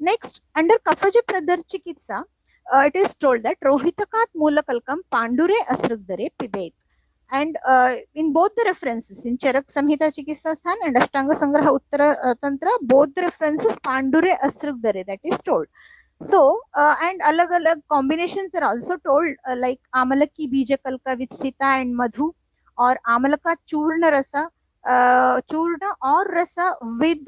Next, under Kafaja Pradar Chikitsa, it is told that Rohitakat Mulakalkam Pandure Asrugdare Pibet. And in both the references, in Charak Samhita Chikitsa San and Ashtanga Sangraha Uttara Tantra, both the references Pandure Asrugdare, that is told. So, and alag combinations are also told, like Amalaki Bija Kalka with Sita and Madhu, or Amalaka Churna Rasa, Churna or Rasa with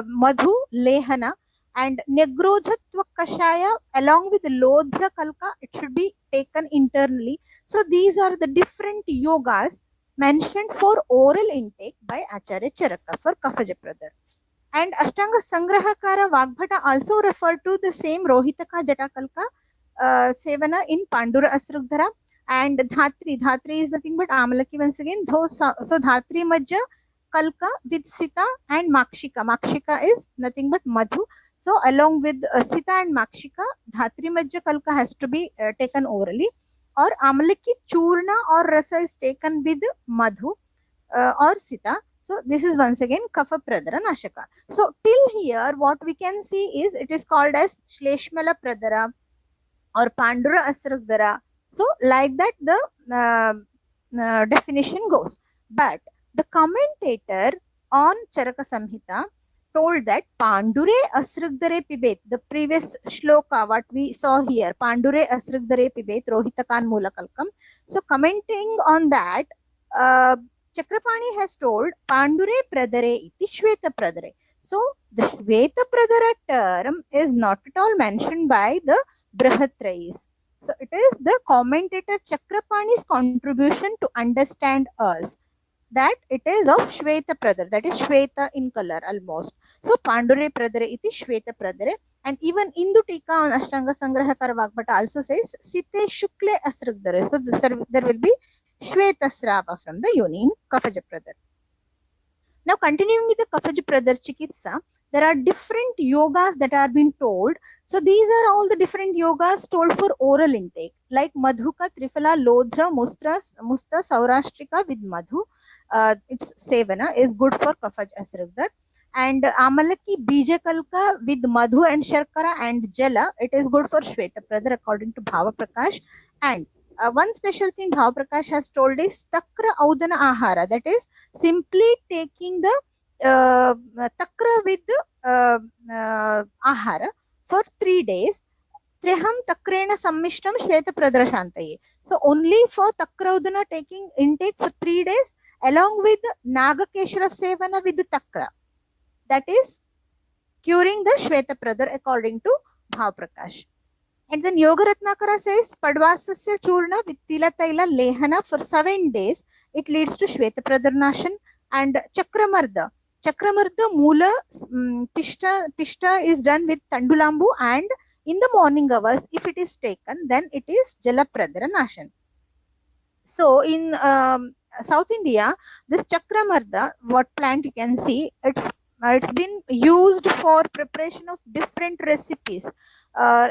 Madhu Lehana, and Negrodhatva Kashaya along with Lodhra Kalka, it should be taken internally. So, these are the different yogas mentioned for oral intake by Acharya Charaka for Kafaja Pradar. And Ashtanga Sangrahakara Vagbhata also referred to the same Rohitaka Jatakalka Sevana in Pandura Asrugdhara. And Dhatri is nothing but Amalaki once again. So Dhatri Majja Kalka with Sita and Makshika. Makshika is nothing but Madhu. So along with Sita and Makshika, Dhatri Majja Kalka has to be taken orally. Or Amalaki Churna or Rasa is taken with Madhu or Sita. So this is once again Kapha Pradara Nashaka. So till here what we can see is it is called as Shleshmala Pradara or Pandura Asrugdara. So like that the definition goes. But the commentator on Charaka Samhita told that Pandure Asrugdare Pibet, the previous shloka what we saw here, Pandure Asrugdare Pibet Rohitakan Mulakalkam. So commenting on that, Chakrapani has told Pandure Pradare iti Shweta Pradare. So the Shweta Pradara term is not at all mentioned by the Brihatrayis. So it is the commentator Chakrapani's contribution to understand us that it is of Shweta Pradara, that is Shweta in color almost. So Pandure Pradare iti Shweta Pradare. And even Indu Tika on Ashtanga Sangrahakara Vagbhata also says Site Shukle Asrugdare. So there will be Shweta Srava from the yoni in Kafaja Pradar. Now continuing with the Kafaja Pradar Chikitsa, there are different yogas that are being told. So these are all the different yogas told for oral intake, like Madhuka, Trifala, Lodhra, Musta, Saurashtrika with Madhu. Its Sevana is good for Kafaj Asrugdar. And Amalaki Bija Kalka with Madhu and Sharkara and Jala, it is good for Shweta Pradar according to Bhava Prakash. And one special thing Bhava Prakash has told is Takra Audana Ahara, that is simply taking the Takra with Ahara for 3 days. Triham Takrena Sammishtam Shweta Pradara Shantaye. So only for Takraudana taking intake for 3 days along with Nagakeshara Sevana with the Takra. That is curing the Shweta Pradar according to Bhav Prakash. And then Yoga Ratnakara says Padvasasya Churna with Tila Taila Lehana for 7 days. It leads to Shweta Pradar Nashan. And Chakramarda Mula Pishta is done with Tandulambu, and in the morning hours, if it is taken, then it is Jala Pradara Nashan. So in South India, this Chakramarda, what plant you can see, it's been used for preparation of different recipes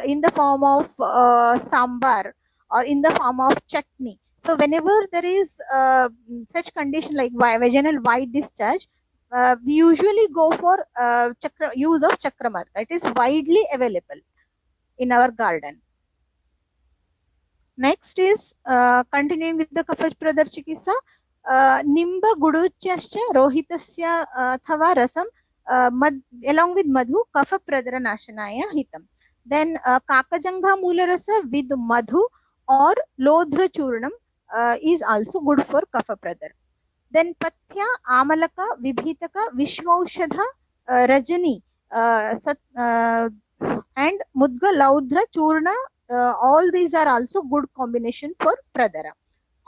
in the form of sambar or in the form of chutney. So whenever there is such condition like vaginal white discharge, we usually go for use of Chakramarda. It is widely available in our garden. Next is continuing with the Kafaj Pradar Chikitsa. Nimba Guduchascha Rohitasya Thava Rasam along with Madhu Kafa Pradara Nashanaya Hitam. Then Kakajanga Mula Rasa with Madhu or Lodhra Churnam is also good for Kafa Pradar. Then Patya Amalaka Vibhitaka Vishwaushadha Rajani and Mudga Laudhra Churna, all these are also good combination for Pradara.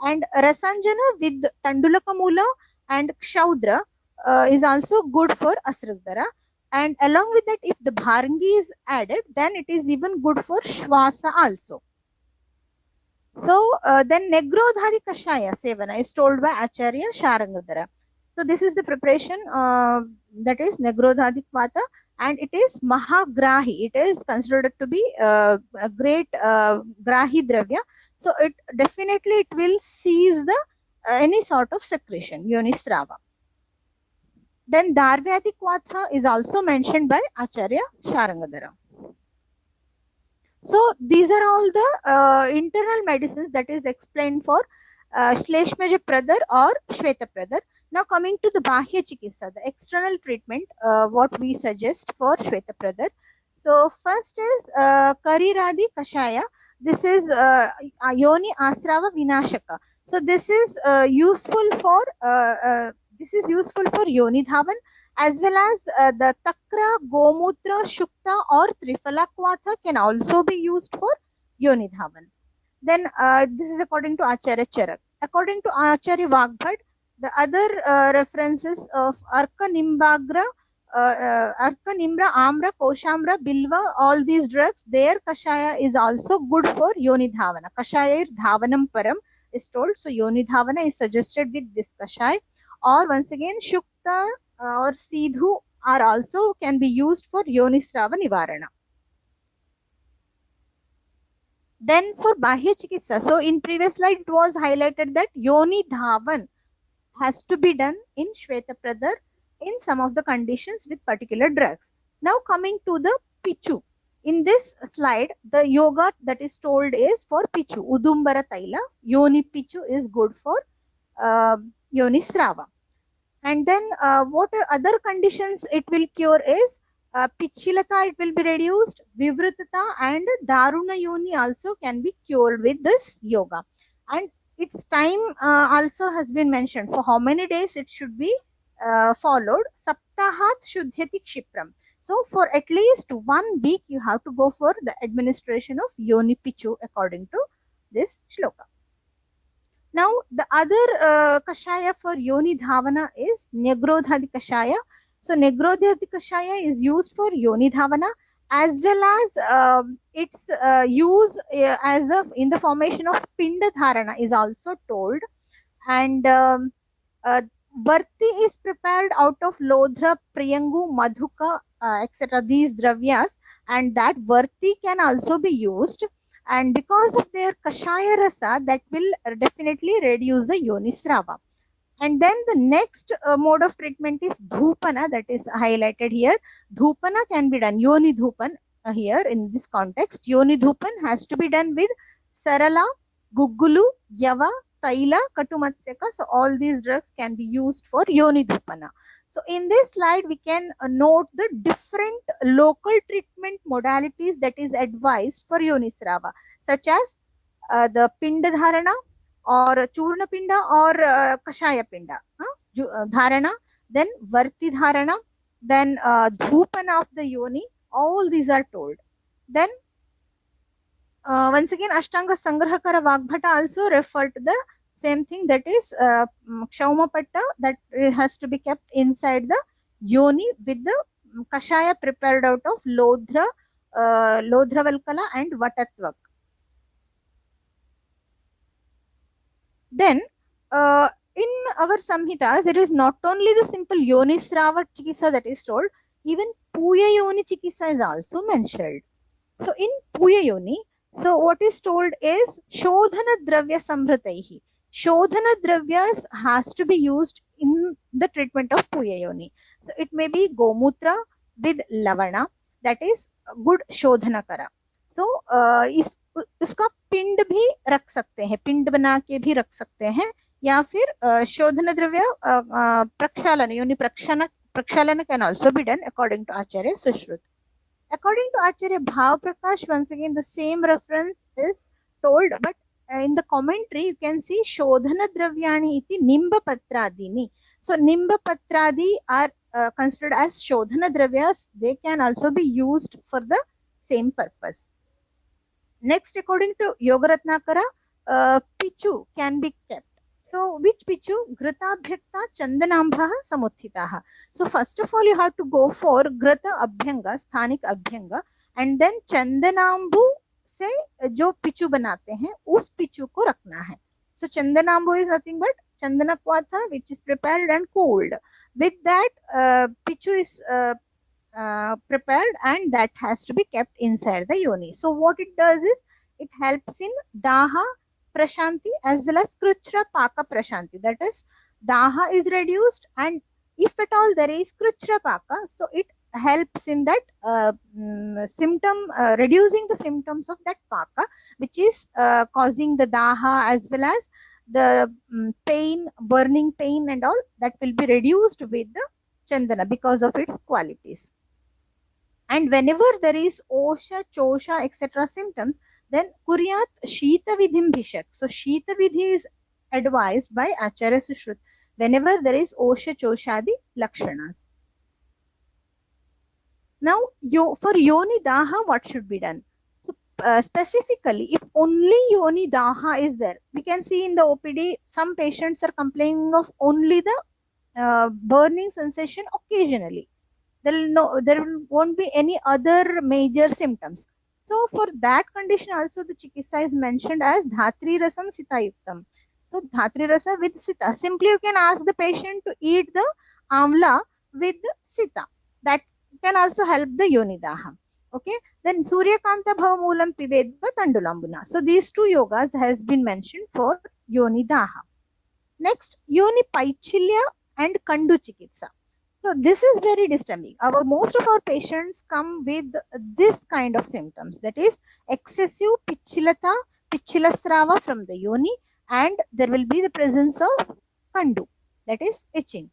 And Rasanjana with Tandulaka Mula and Kshaudra is also good for Asrugdara. And along with that, if the Bharangi is added, then it is even good for Shwasa also. So then Negrodhadi Kashaya Sevana is told by Acharya Sharangadara. So this is the preparation that is Negrodhadi Vata, and it is Mahagrahi. It is considered to be a great Grahi Dravya. So it definitely will seize the any sort of secretion, Yonisrava. Then Darvyadikvatha is also mentioned by Acharya Sharangadara. So these are all the internal medicines that is explained for Shleshmaja Pradar or Shweta Pradar. Now coming to the Bahya Chikitsa, the external treatment, what we suggest for Shweta Pradar. So first is Kariradi Kashaya. This is Yoni Asrava Vinashaka. So this is useful for Yoni Dhavan, as well as the Takra, Gomutra, Shukta or Trifala Kvatha can also be used for Yoni Dhavan. Then this is according to Acharya Charak. According to Acharya Vagbhat, the other references of Arka Nimbagra, Arka Nimbra, Amra, Koshamra, Bilva, all these drugs, their Kashaya is also good for Yoni Dhavana. Kashaya Dhavanam Param is told. So Yoni Dhavana is suggested with this Kashaya. Or once again, Shukta or Sidhu are also can be used for Yonisrava Nivarana. Then for Bahya Chikitsa, so in previous slide it was highlighted that Yoni Dhavan has to be done in Shweta Pradar in some of the conditions with particular drugs. Now coming to the Pichu. In this slide, the yoga that is told is for Pichu. Udumbara Taila, Yoni Pichu is good for Yonisrava. And then what other conditions it will cure is Pichilata, it will be reduced, Vivritata and Daruna Yoni also can be cured with this yoga. And its time also has been mentioned. For how many days it should be followed? Saptahat Shuddhyati Kshipram. So for at least 1 week you have to go for the administration of Yoni Pichu according to this shloka. Now the other Kashaya for Yoni Dhavana is Negrodhadi Kashaya. So Negrodhadi Kashaya is used for Yoni Dhavana, as well as its use as in the formation of Pinda Dharana is also told. And Varti is prepared out of Lodhra, Priyangu, Madhuka, etc. These dravyas, and that Varti can also be used. And because of their Kashaya Rasa, that will definitely reduce the Yonisrava. And then the next mode of treatment is Dhupana, that is highlighted here. Dhupana can be done, Yoni Dhupan here in this context. Yoni Dhupan has to be done with Sarala, Guggulu, Yava, Taila, Katumatsyaka. So all these drugs can be used for Yoni Dhupana. So in this slide, we can note the different local treatment modalities that is advised for Yonisrava, such as the Pinda Dharana or Churna Pinda or Kashaya Pinda Dharana, then Varti Dharana, then Dhupana of the Yoni. All these are told. Then once again, Ashtanga Sangrahakara Vagbhata also referred to the same thing, that is Kshauma-patta that has to be kept inside the Yoni with the Kashaya prepared out of Lodhra, Lodhravalkala and Vatatvak. Then in our Samhitas, it is not only the simple Yonisrava Chikitsa that is told, even Puya Yoni Chikitsa is also mentioned. So in Puya Yoni, so what is told is Shodhana Dravya Samhritaihi. Shodhana Dravyas has to be used in the treatment of Puya Yoni. So it may be Gomutra with Lavana, that is good Shodhana Kara. So इसका पिंड भी रख सकते हैं, पिंड बना के भी रख सकते हैं, या फिर शोधन द्रव्य प्रक्षालन, योनि प्रक्षालन can also be done according to Acharya Sushruta. According to Acharya Bhav Prakash, once again the same reference is told, but in the commentary you can see Shodhana Dravyani iti Nimba Patradini. So Nimba Patradi are considered as Shodhana Dravyas. They can also be used for the same purpose. Next, according to Yogaratnakara, Pichu can be kept. So which Pichu? Grata Abhyakta Chandanambha Samuthitaha. So first of all you have to go for Grata Abhyanga, Sthanik Abhyanga, and then Chandanambu से जो पिचू बनाते हैं उस पिचू को रखना है. So Chandanambu is nothing but Chandana Kwatha, which is prepared and cooled. With that, pichu is prepared and that has to be kept inside the yoni. So what it does is it helps in Daha Prashanti as well as Kruchra Paka Prashanti. That is, Daha is reduced and If at all there is Kruchrapaka, so it helps in that reducing the symptoms of that paka, which is causing the daha as well as the pain, burning pain and all, that will be reduced with the chandana because of its qualities. And whenever there is osha, chosha, etc. symptoms, then kuryat shita vidhim bhishak. So shita vidhi is advised by Acharya Sushrut whenever there is osha, choshadi lakshanas. Now, for yoni daha, what should be done? So, specifically, if only yoni daha is there, we can see in the OPD, some patients are complaining of only the burning sensation occasionally. There won't be any other major symptoms. So, for that condition also, the chikitsa is mentioned as dhatri rasam sita yuktam. So, dhatri rasa with sita. Simply, you can ask the patient to eat the amla with sita. That can also help the yoni daha. Okay, then Suryakanta Bhavamulam Pibedva Tandulambuna. So these two yogas has been mentioned for yoni daha. Next, yoni paichilya and kandu chikitsa. So this is very disturbing. Most of our patients come with this kind of symptoms, that is excessive pichilata, pichilasrava from the yoni, and there will be the presence of kandu, that is itching.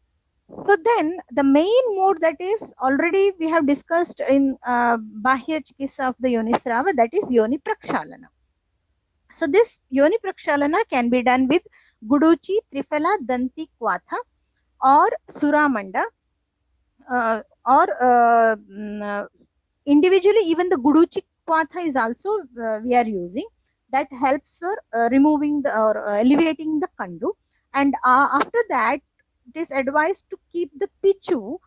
So then the main mode that is already we have discussed in Bahya Chikitsa of the Yoni Srava, that is Yoni Prakshalana. So this Yoni Prakshalana can be done with Guduchi, Triphala, Danti, Kwatha or Suramanda individually even the Guduchi Kwatha is also we are using. That helps for removing the or alleviating the kandu. And after that, it is advised to keep the pichu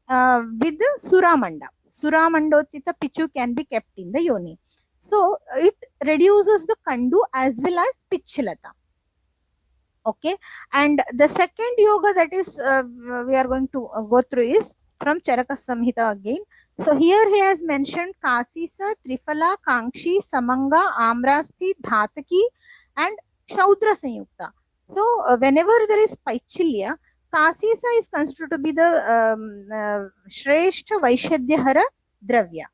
with the Suramanda. Suramandotita pichu can be kept in the yoni. So it reduces the kandu as well as pichilata. Okay, and the second yoga that is we are going to go through is from Charaka Samhita again. So here he has mentioned Kasisa, Triphala, Kankshi, Samanga, Amrasti, Dhataki and Kshaudra Sanyukta. So whenever there is Paichilya, Kasisa is considered to be the Shrestha Vaishadhyahara Dravya.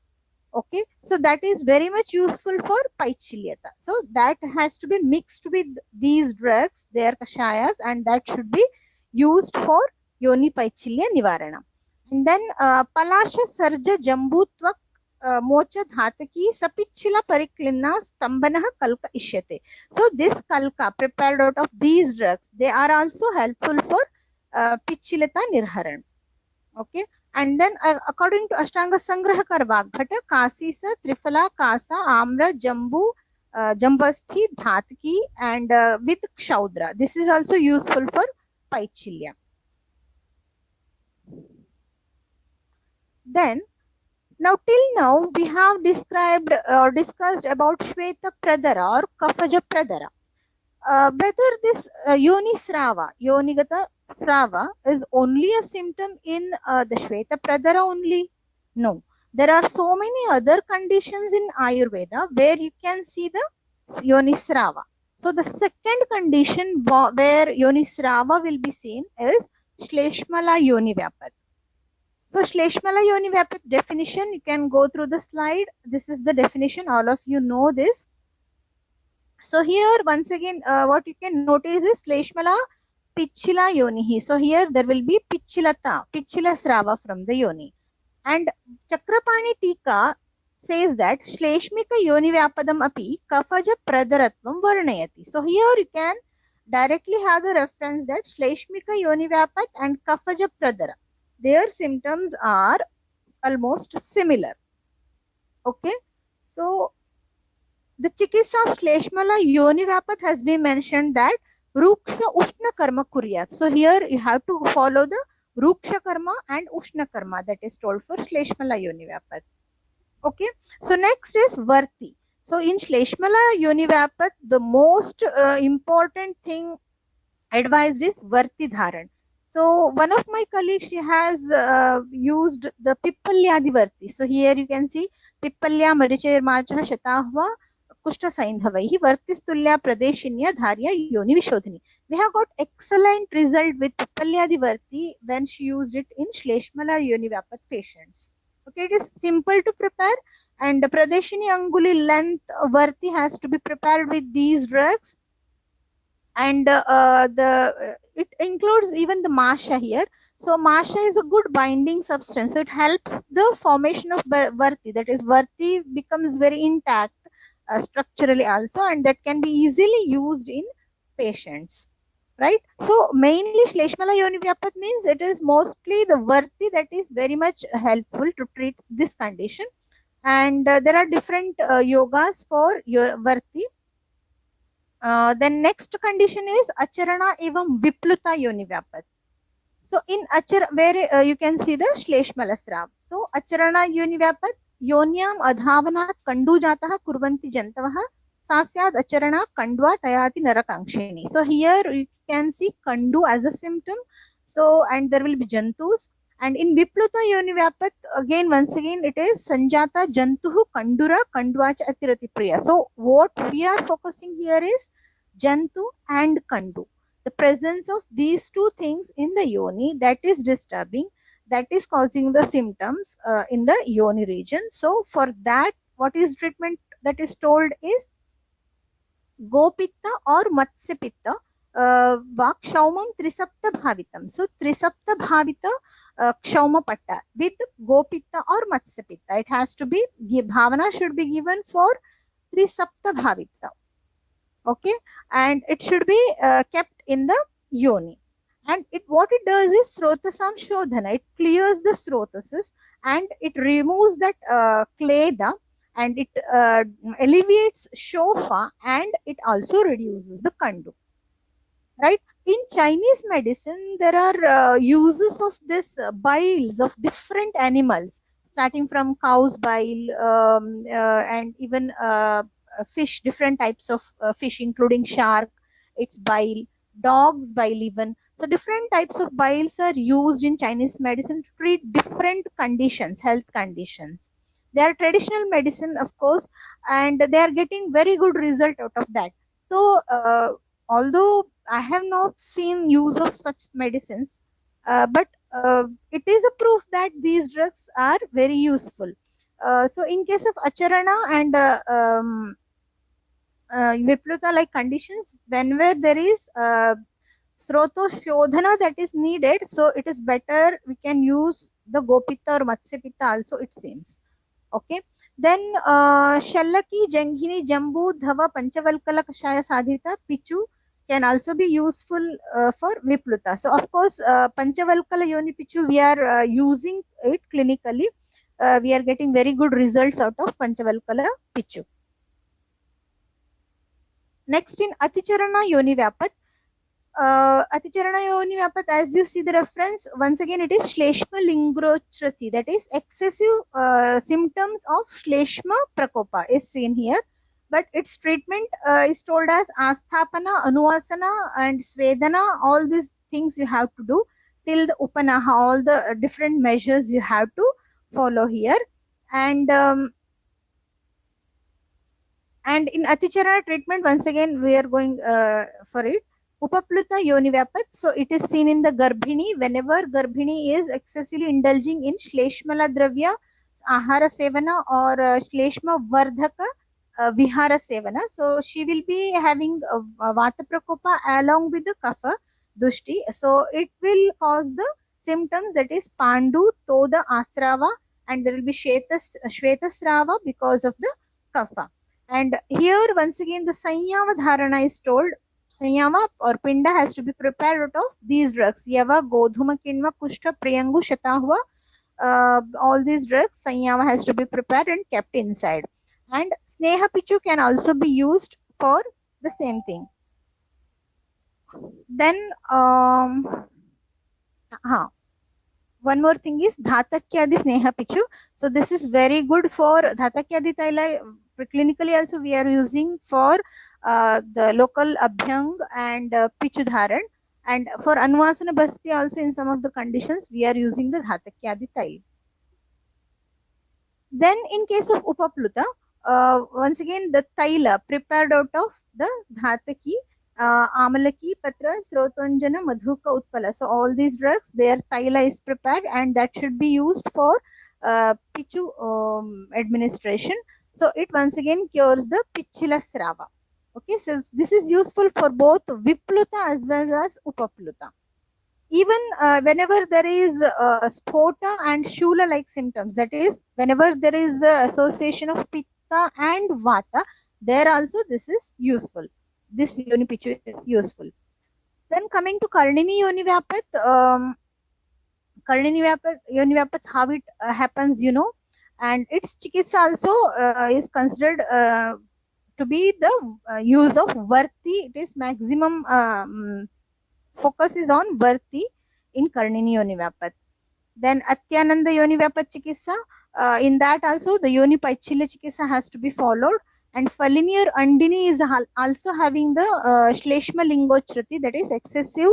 Okay, so that is very much useful for Paichilyata. So that has to be mixed with these drugs, their kashayas, and that should be used for Yoni Paichilya Nivarana. And then Palasha Sarja Jambutva Mocha Dhataki Sapichila Pariklina Stambanaha Kalka Ishyate. So this Kalka prepared out of these drugs, they are also helpful for Pichilata Nirharan. Okay. And then according to Ashtanga Sangrahakar Vagbhata, Kasisa, Triphala, Kasa, Amra, Jambu, Jambasthi, Dhataki and with Kshaudra. This is also useful for Paichilya. Then, now till now we have described or discussed about Shveta Pradara or Kafaja Pradara. Whether this Yoni Srava, Yonigata Srava is only a symptom in the Shveta Pradara only? No. There are so many other conditions in Ayurveda where you can see the Yoni Srava. So the second condition where Yoni Srava will be seen is Shleshmala Yoni Vyapat. So Shleshmala Yoni Vyapat definition, you can go through the slide. This is the definition. All of you know this. So here once again what you can notice is Shleshmala Pichila Yonihi. So here there will be Pichilata, Pichila Srava from the Yoni. And Chakrapani Tika says that Shleshmika Yoni Vyapadam api Kafaja Pradaratvam Varnayati. So here you can directly have the reference that Shleshmika Yoni Vyapat and Kafaja Pradara, their symptoms are almost similar. Okay. So the Chikitsa of Shleshmala Yoni Vyapat has been mentioned that Ruksha Ushna Karma Kuryat. So here you have to follow the Ruksha Karma and Ushna Karma that is told for Shleshmala Yoni Vyapat. Okay. So next is Varti. So in Shleshmala Yoni Vyapat, the most important thing advised is Varti Dharan. So one of my colleagues, she has used the Pippalyadi Varti. So here you can see Pippalya Marichayar Macha Shatahva Kushta Saindhavaihi Vartistulya Pradeshinya Dharya Yoni Vishodhini. We have got excellent result with Pipalyadi Varti when she used it in Shleshmala Yoni Vyapat patients. Okay, it is simple to prepare, and the Pradeshini Anguli length Varti has to be prepared with these drugs, and it includes even the Masha here. So Masha is a good binding substance. So it helps the formation of Varti. That is, Varti becomes very intact structurally also, and that can be easily used in patients. Right. So mainly Shleshmala Yoni Vyapat means it is mostly the Varti that is very much helpful to treat this condition. And there are different yogas for your Varti. Then next condition is Acharana evam Vipluta Yoni Vyapat. So in Achar, where you can see the Shleshmala Srav. So Acharana Yoni Vyapat, Yonyam Adhavanat Kandu Jataha Kurvanti Jantavaha Sasyad Acharana Kandva Tayati Narakangshini. So here you can see Kandu as a symptom. So, and there will be Jantus. And in Vipluta Yoni Vyapat, again, once again, it is Sanjata Jantuhu Kandura Kandvacha Atirati Priya. So what we are focusing here is Jantu and Kandu. The presence of these two things in the yoni, that is disturbing, that is causing the symptoms in the yoni region. So for that, what is treatment that is told is Gopitta or Matsya Pitta Vakshaumam Trisapta Bhavitam. So Trisapta Bhavita Kshauma Patta with Gopitta or Matsya Pitta. It has to be, Bhavana should be given for Trisapta Bhavita. Okay, and it should be kept in the yoni. And what it does is Srotasam Shodhana. It clears the srotases and it removes that kleda, and it alleviates shofa, and it also reduces the kandu. Right? In Chinese medicine, there are uses of this biles of different animals, starting from cow's bile and even fish, different types of fish, including shark, its bile, dog's bile even. So different types of biles are used in Chinese medicine to treat different conditions, health conditions. They are traditional medicine, of course, and they are getting very good result out of that. So although I have not seen use of such medicines, but it is a proof that these drugs are very useful. So in case of Acharana and Vipluta like conditions, whenever there is Sroto Shodhana that is needed, so it is better we can use the Gopitta or Matsya Pitta also, it seems. Okay. Then Shallaki, Janghini, Jambu, Dhava, Panchavalkala, Kashaya, Sadhita, Pichu can also be useful for Vipluta. So of course, Panchavalkala Yoni Pichu, we are using it clinically. We are getting very good results out of Panchavalkala Pichu. Next, in Aticharana Yoni Vyapat. Aticharana Yoni Vyapat, as you see the reference, once again it is Shleshma Lingrochrati, that is excessive symptoms of Shleshma Prakopa is seen here. But its treatment is told as Asthapana, Anuvasana and Svedana. All these things you have to do till the Upanaha, all the different measures you have to follow here. And in Aticharana treatment, once again we are going for it. Upapluta Yoni Vyapat. So it is seen in the Garbhini. Whenever Garbhini is excessively indulging in Shleshmala Dravya, Ahara Sevana or Shleshma Vardhaka Vihara Sevana. So she will be having Vata Prakopa along with the Kapha Dushti. So it will cause the symptoms, that is Pandu, Toda, Asrava, and there will be Shvetasrava because of the Kapha. And here once again the Sanyava Dharana is told. Sanyava or Pinda has to be prepared out of these drugs. Yava, Godhuma, Kinva, Kushta, Priyangu, Shatahua. All these drugs, Sanyava has to be prepared and kept inside. And Sneha Pichu can also be used for the same thing. Then one more thing is Dhatakyadi Sneha Pichu. So this is very good for Dhatakyadi Taila. Clinically also we are using for the local Abhyang and Pichu Dharan. And for Anuvasana Basti also in some of the conditions we are using the Dhatakyadi Taila. Then in case of Upapluta, once again, the taila prepared out of the dhataki, amalaki, patra, srotanjana, madhuka, utpala. So all these drugs, their taila is prepared, and that should be used for pichu administration. So it once again cures the pichila srava. Okay, so this is useful for both vipluta as well as upapluta. Even whenever there is spota and shula like symptoms, that is, whenever there is the association of pitta and vata, there also this is useful. This yoni pichu is useful. Then coming to Karnini yoni vyapat, how it happens, you know, and its chikitsa also is considered to be the use of varti. It is maximum focus is on varti in Karnini yoni vyapat. Then Atyananda yoni vyapat chikitsa, in that also the yoni paichilya chikitsa has to be followed. And Falini or Andini is also having the Shleshma Lingochruti, that is excessive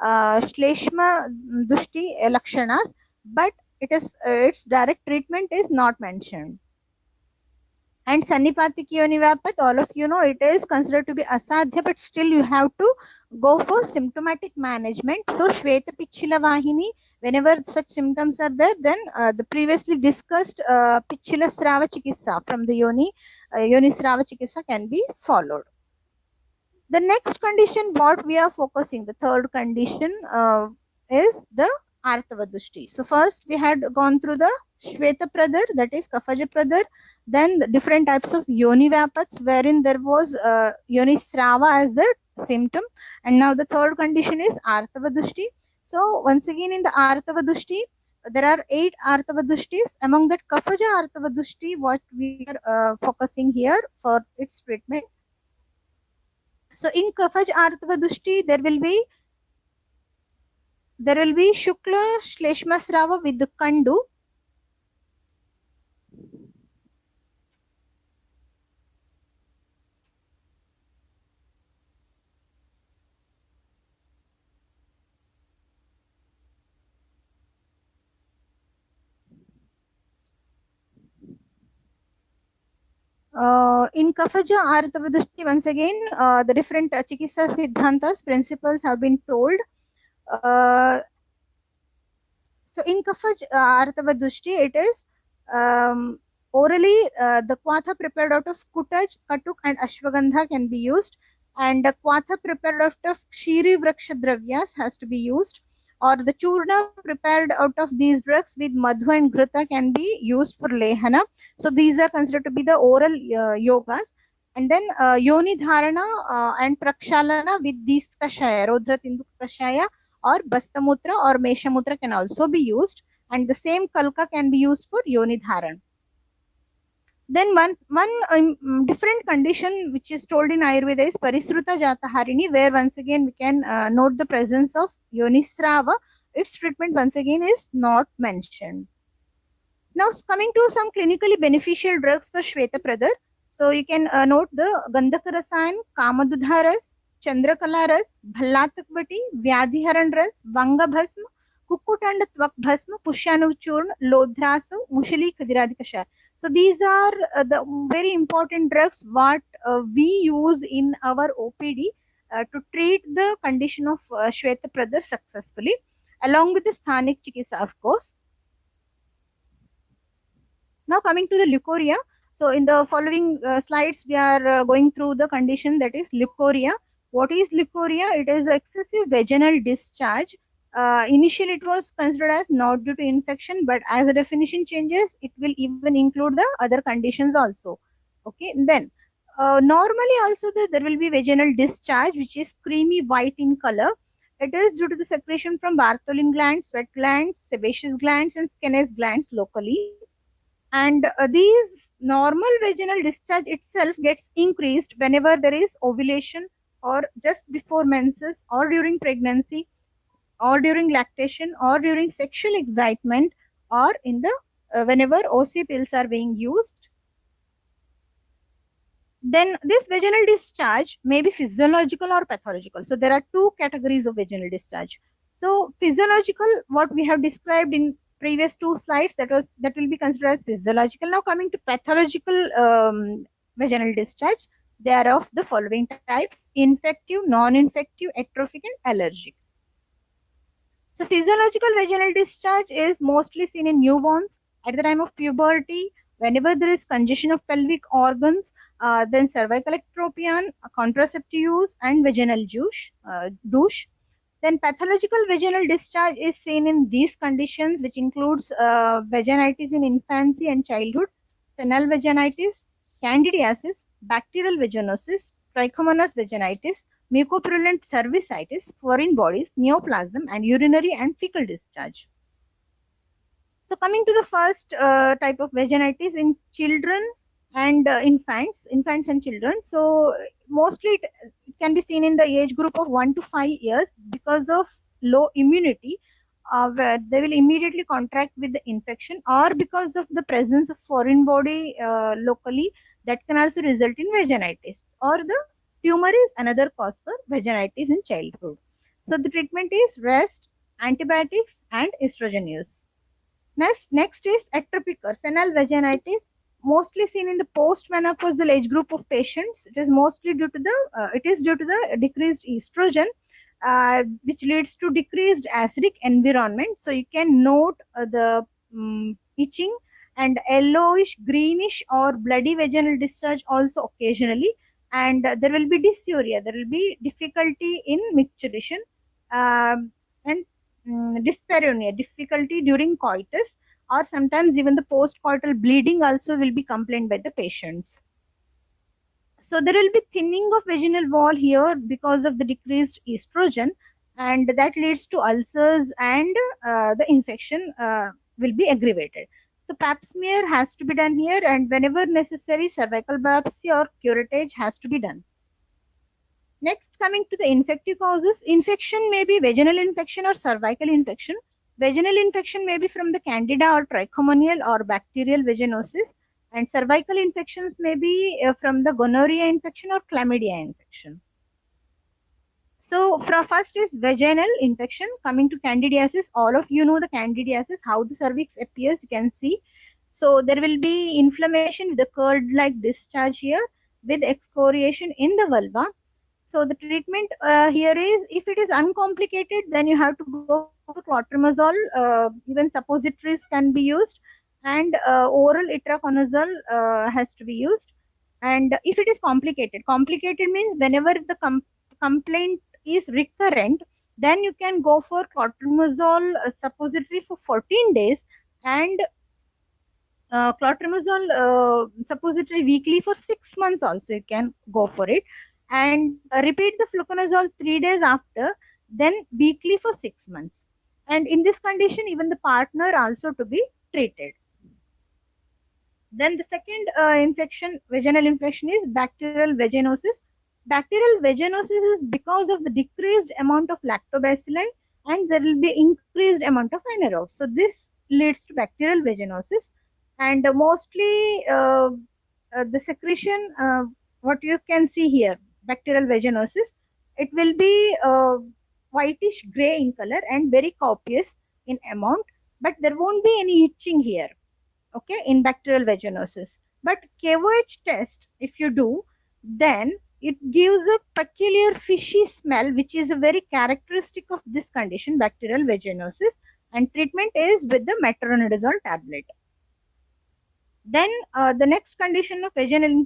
Shleshma Dushti Lakshanas, but it is its direct treatment is not mentioned. And Sannipatiki yoni vyapat, all of you know, it is considered to be asadhya, but still you have to go for symptomatic management. So Shweta Pichila Vahini, whenever such symptoms are there, then the previously discussed Pichila Srava Chikitsa from the Yoni Srava Chikitsa can be followed. The next condition what we are focusing, the third condition is the Artava Dushti. So first we had gone through the Shweta Pradar, that is Kafaja Pradar, then the different types of Yoni Vyapats wherein there was Yoni Srava as the symptom, and now the third condition is Artava Dushti. So once again in the Artava Dushti, there are 8 Artava Dushtis. Among that Kafaja Artava Dushti, what we are focusing here for its treatment. So in Kafaj Artava Dushti, there will be Shukla Shleshma Srava with the Kandu. In Kafaja Artava Dushti, once again, the different Chikitsa Siddhantas, principles have been told. So in Kafaj Artava Dushti, it is orally the Kwatha prepared out of Kutaj, Katuk and Ashwagandha can be used, and the Kwatha prepared out of Kshiri Vraksha Dravyas has to be used, or the Churna prepared out of these drugs with Madhu and Ghrita can be used for Lehana. So these are considered to be the oral yogas. And then Yoni Dharana and Prakshalana with these Kashaya, Rodra Tindu Kashaya or Bastamutra or Meshamutra can also be used, and the same Kalka can be used for Yoni Dharan. Then one different condition which is told in Ayurveda is Parisruta Jataharini, where once again we can note the presence of Yoni Srava. Its treatment once again is not mentioned. Now coming to some clinically beneficial drugs for Shweta Pradar. So you can note the Gandhaka Rasayan, Kamadudha Ras, Chandrakala Ras, Bhallatakvati, Vyadhiharan Ras, Vanga Bhasma, Kukutanda Tvak Bhasma, Pushyanuchurn, Lodrasa, Mushali Kadiradikasha. So these are the very important drugs what we use in our OPD to treat the condition of Shweta Pradar successfully, along with the Sthanik Chikitsa, of course. Now coming to the leukorrhea. So in the following slides, we are going through the condition that is leukorrhea. What is leukorrhea? It is excessive vaginal discharge. Initially, it was considered as not due to infection, but as the definition changes, it will even include the other conditions also. Okay, and then normally also there will be vaginal discharge, which is creamy white in color. It is due to the secretion from Bartholin glands, sweat glands, sebaceous glands, and Skenes glands locally. And these normal vaginal discharge itself gets increased whenever there is ovulation or just before menses or during pregnancy or during lactation or during sexual excitement or in the whenever OC pills are being used. Then this vaginal discharge may be physiological or pathological. So there are two categories of vaginal discharge. So physiological, what we have described in previous 2 slides, that will be considered as physiological. Now coming to pathological vaginal discharge, they are of the following types: infective, non-infective, atrophic, and allergic. So physiological vaginal discharge is mostly seen in newborns at the time of puberty, whenever there is congestion of pelvic organs, then cervical ectropion, contraceptive use, and vaginal douche. Then pathological vaginal discharge is seen in these conditions, which includes vaginitis in infancy and childhood, senile vaginitis, candidiasis, bacterial vaginosis, trichomonas vaginitis, mucopurulent cervicitis, foreign bodies, neoplasm, and urinary and fecal discharge. So coming to the first type of vaginitis in children and infants and children. So mostly it can be seen in the age group of 1 to 5 years because of low immunity, where they will immediately contract with the infection, or because of the presence of foreign body locally, that can also result in vaginitis, or the tumor is another cause for vaginitis in childhood. So the treatment is rest, antibiotics, and estrogen use. Next is ectopic or senile vaginitis, mostly seen in the postmenopausal age group of patients. It is mostly due to the decreased estrogen, which leads to decreased acidic environment. So you can note the itching and yellowish, greenish, or bloody vaginal discharge also occasionally, and there will be dysuria. There will be difficulty in micturition, and dyspareunia, difficulty during coitus, or sometimes even the postcoital bleeding also will be complained by the patients. So there will be thinning of vaginal wall here because of the decreased estrogen, and that leads to ulcers, and the infection will be aggravated. So pap smear has to be done here, and whenever necessary, cervical biopsy or curettage has to be done. Next, coming to the infective causes, infection may be vaginal infection or cervical infection. Vaginal infection may be from the candida or trichomonial or bacterial vaginosis, and cervical infections may be from the gonorrhea infection or chlamydia infection. So first is vaginal infection. Coming to candidiasis, all of you know the candidiasis, how the cervix appears, you can see. So there will be inflammation with a curd-like discharge here, with excoriation in the vulva. So the treatment here is, if it is uncomplicated, then you have to go for clotrimazole. Even suppositories can be used, and oral itraconazole has to be used. And if it is complicated means whenever the complaint is recurrent, then you can go for clotrimazole suppository for 14 days, and clotrimazole suppository weekly for 6 months also you can go for it, and repeat the fluconazole 3 days after, then weekly for 6 months. And in this condition, even the partner also to be treated. Then the second vaginal infection is bacterial vaginosis. Bacterial vaginosis is because of the decreased amount of lactobacilli, and there will be increased amount of anaerobes. So this leads to bacterial vaginosis, and mostly the secretion, what you can see here, bacterial vaginosis, it will be whitish gray in color and very copious in amount, but there won't be any itching here, okay, in bacterial vaginosis. But KOH test, if you do, then it gives a peculiar fishy smell, which is a very characteristic of this condition, bacterial vaginosis, and treatment is with the metronidazole tablet. Then the next condition of vaginal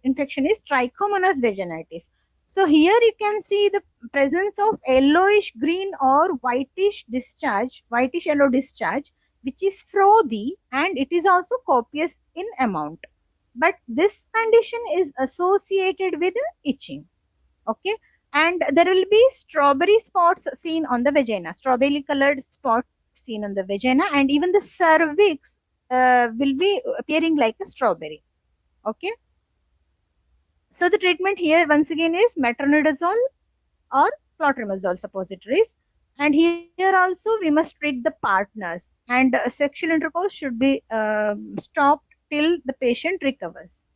infection is trichomonas vaginitis. So here you can see the presence of yellowish green or whitish yellow discharge, which is frothy, and it is also copious in amount. But this condition is associated with itching, okay? And there will be strawberry spots seen on the vagina, strawberry colored spots seen on the vagina, and even the cervix will be appearing like a strawberry, okay? So the treatment here once again is metronidazole or clotrimazole suppositories, and here also we must treat the partners, and sexual intercourse should be stopped till the patient recovers.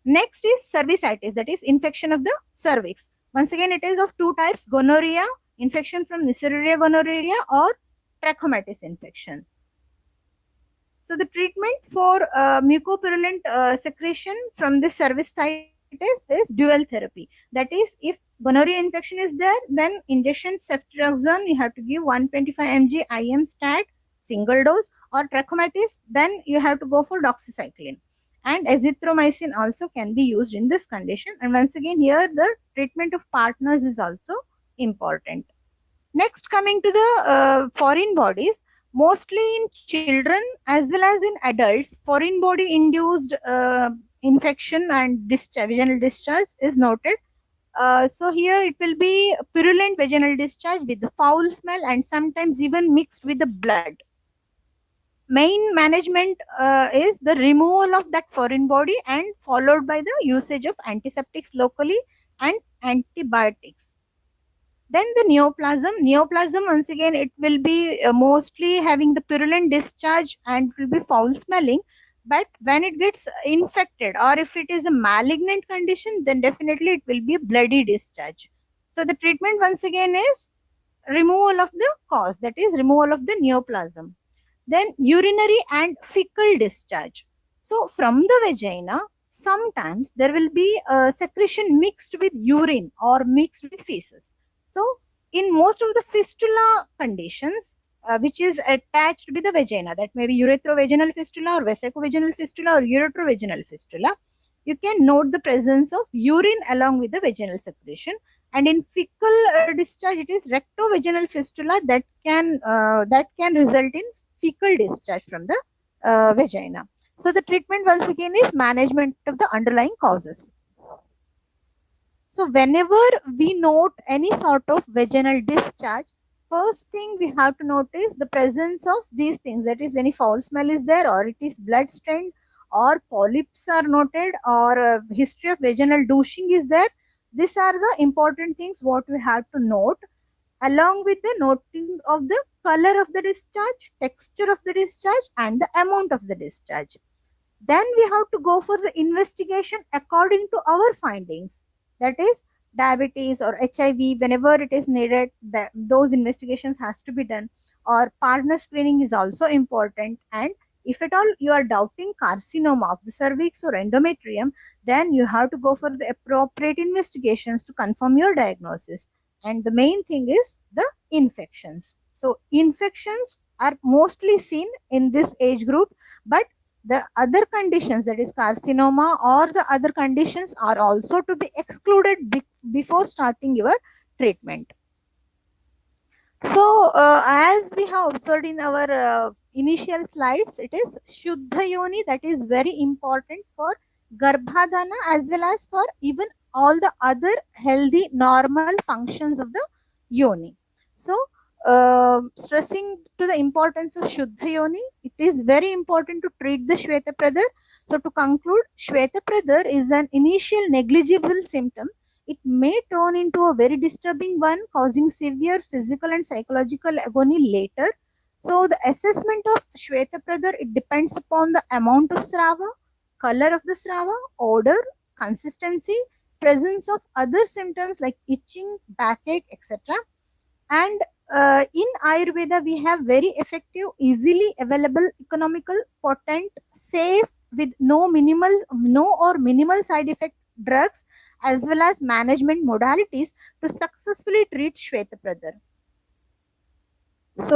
Next is cervicitis, that is infection of the cervix. Once again, it is of two types: gonorrhea, infection from Neisseria gonorrhea, or trachomatis infection. So the treatment for mucopurulent secretion from the cervicitis is dual therapy. That is, if gonorrhea infection is there, then injection ceftriaxone you have to give 125 mg IM stat single dose, or trachomatis, then you have to go for doxycycline. And azithromycin also can be used in this condition. And once again, here the treatment of partners is also important. Next, coming to the foreign bodies, mostly in children as well as in adults, foreign body induced infection and vaginal discharge is noted. So here it will be purulent vaginal discharge with the foul smell and sometimes even mixed with the blood. Main management is the removal of that foreign body and followed by the usage of antiseptics locally and antibiotics. Then the neoplasm, once again, it will be mostly having the purulent discharge and will be foul smelling. But when it gets infected, or if it is a malignant condition, then definitely it will be a bloody discharge. So the treatment once again is removal of the cause, that is removal of the neoplasm. Then urinary and fecal discharge. So from the vagina, sometimes there will be a secretion mixed with urine or mixed with feces. So in most of the fistula conditions, which is attached with the vagina, that may be urethrovaginal fistula or vesicovaginal fistula or uretrovaginal fistula, you can note the presence of urine along with the vaginal secretion. And in fecal discharge, it is rectovaginal fistula that can result in fecal discharge from the vagina. So the treatment once again is management of the underlying causes. So whenever we note any sort of vaginal discharge, first thing we have to notice the presence of these things, that is any foul smell is there, or it is blood stained, or polyps are noted, or a history of vaginal douching is there. These are the important things what we have to note, along with the noting of the color of the discharge, texture of the discharge, and the amount of the discharge. Then we have to go for the investigation according to our findings. That is diabetes or HIV, whenever it is needed, those investigations has to be done. Or partner screening is also important. And if at all you are doubting carcinoma of the cervix or endometrium, then you have to go for the appropriate investigations to confirm your diagnosis. And the main thing is the infections. So infections are mostly seen in this age group, but the other conditions, that is carcinoma or the other conditions, are also to be excluded before starting your treatment. So as we have observed in our initial slides, it is Shuddha Yoni that is very important for Garbhadana as well as for even all the other healthy normal functions of the yoni. So stressing to the importance of Shuddha Yoni, it is very important to treat the Shvetapradar. So to conclude, Shvetapradar is an initial negligible symptom. It may turn into a very disturbing one, causing severe physical and psychological agony later. So the assessment of Shvetapradar, it depends upon the amount of Srava, color of the Srava, odor, consistency, presence of other symptoms like itching, backache, etc. And in Ayurveda, we have very effective, easily available, economical, potent, safe, with no or minimal side effect drugs, as well as management modalities to successfully treat Shvetapradar. So